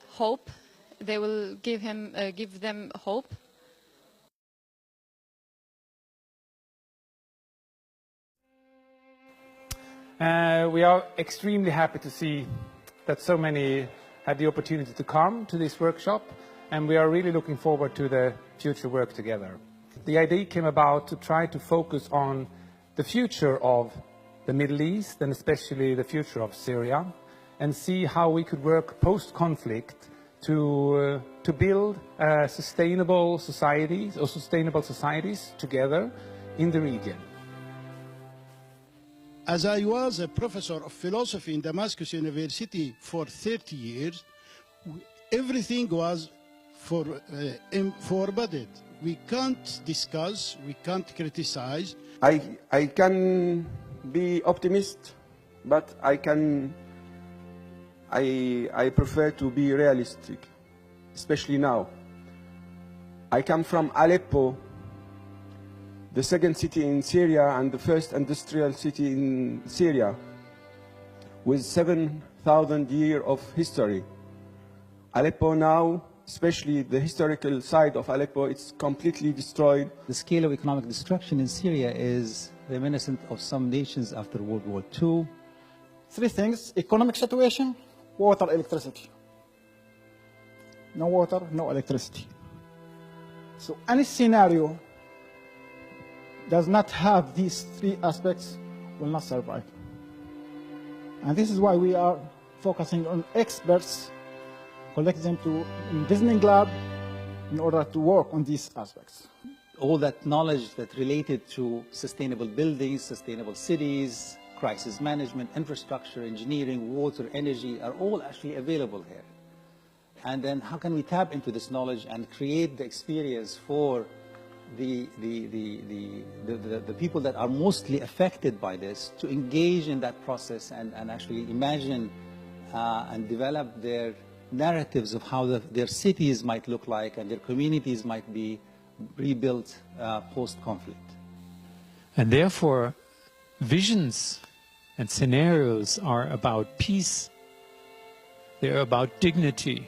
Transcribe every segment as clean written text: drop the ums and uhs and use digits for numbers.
hope. They will give them hope. We are extremely happy to see that so many had the opportunity to come to this workshop, and we are really looking forward to the future work together. The idea came about to try to focus on the future of the Middle East, and especially the future of Syria, and see how we could work post-conflict to build sustainable societies together in the region. As I was a professor of philosophy in Damascus University for 30 years, everything was forbidden. We can't discuss, we can't criticize. I can be optimist, but I prefer to be realistic, especially now. I come from Aleppo, the second city in Syria and the first industrial city in Syria, with 7,000 years of history. Aleppo now, especially the historical side of Aleppo, it's completely destroyed. The scale of economic destruction in Syria is reminiscent of some nations after World War II. Three things: economic situation, water, electricity. No water, no electricity. So any scenario does not have these three aspects will not survive. And this is why we are focusing on experts, collect them to envisioning lab in order to work on these aspects. All that knowledge that related to sustainable buildings, sustainable cities, crisis management, infrastructure, engineering, water, energy are all actually available here. And then how can we tap into this knowledge and create the experience for the people that are mostly affected by this to engage in that process and actually imagine and develop their narratives of how their cities might look like and their communities might be rebuilt post-conflict. And therefore, visions and scenarios are about peace. They're about dignity.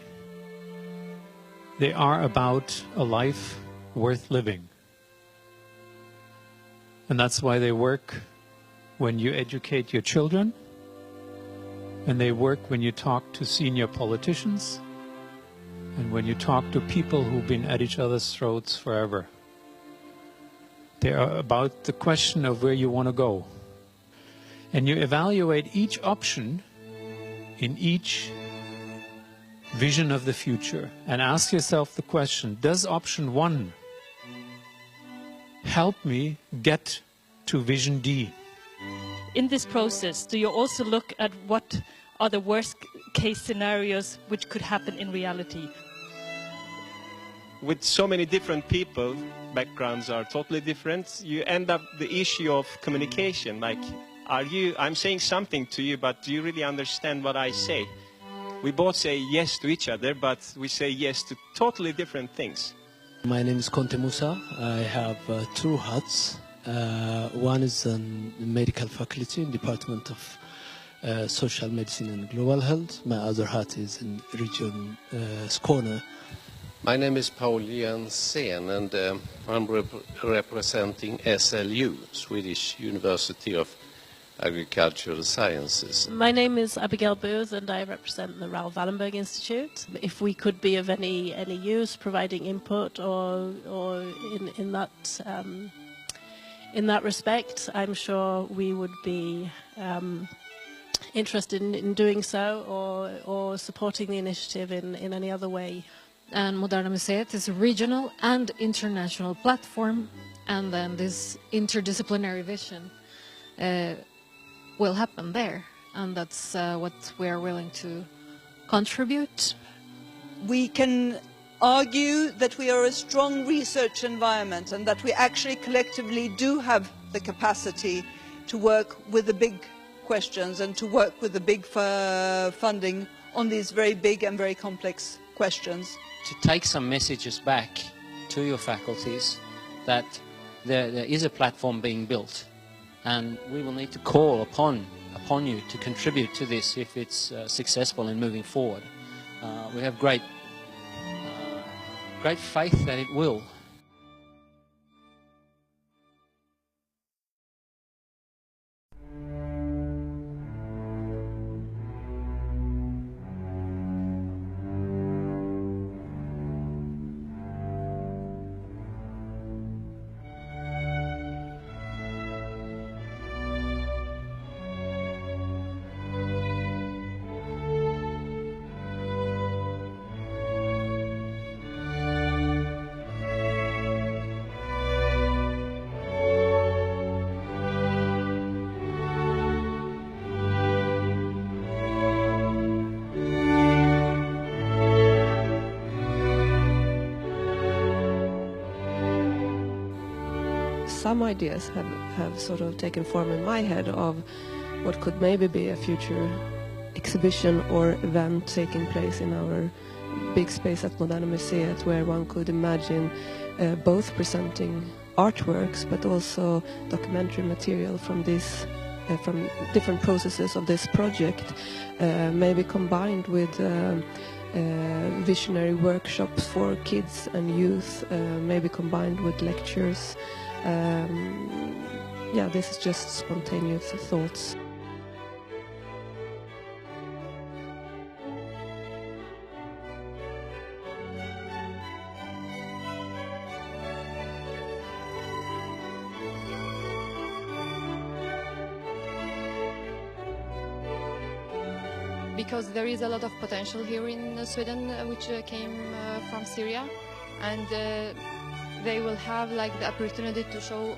They are about a life worth living. And that's why they work when you educate your children, and they work when you talk to senior politicians, and when you talk to people who've been at each other's throats forever. They are about the question of where you want to go. And you evaluate each option in each vision of the future and ask yourself the question, does option 1 help me get to vision D? In this process, do you also look at what are the worst case scenarios which could happen in reality? With so many different people, backgrounds are totally different, you end up the issue of communication, like, I'm saying something to you, but do you really understand what I say? We both say yes to each other, but we say yes to totally different things. My name is Conte Musa. I have 2 hats. One is in the medical faculty in Department of Social Medicine and Global Health. My other hat is in region Skåne. My name is Paul Jensen, and I'm representing SLU, Swedish University of Agricultural Sciences. My name is Abigail Booth, and I represent the Raoul Wallenberg Institute. If we could be of any use, providing input or in that respect, I'm sure we would be interested in doing so or supporting the initiative in any other way. And Moderna Museet is a regional and international platform, and then this interdisciplinary vision will happen there, and that's what we are willing to contribute. We can argue that we are a strong research environment and that we actually collectively do have the capacity to work with the big questions and to work with the big funding on these very big and very complex questions. To take some messages back to your faculties that there is a platform being built, and we will need to call upon you to contribute to this if it's successful in moving forward. we have great faith that it will. Some ideas have sort of taken form in my head of what could maybe be a future exhibition or event taking place in our big space at Moderna Museet, where one could imagine both presenting artworks but also documentary material from this from different processes of this project, maybe combined with visionary workshops for kids and youth, maybe combined with lectures. Yeah, this is just spontaneous thoughts. Because there is a lot of potential here in Sweden, which came from Syria, and they will have like the opportunity to show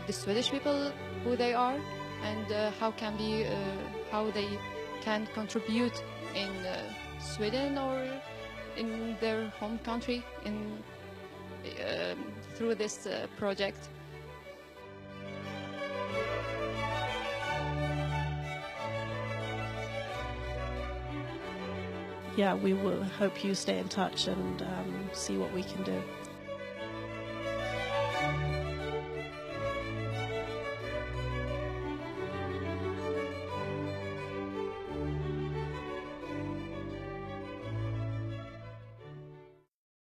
the Swedish people who they are and how they can contribute in Sweden or in their home country through this project. Yeah, we will hope you stay in touch and see what we can do.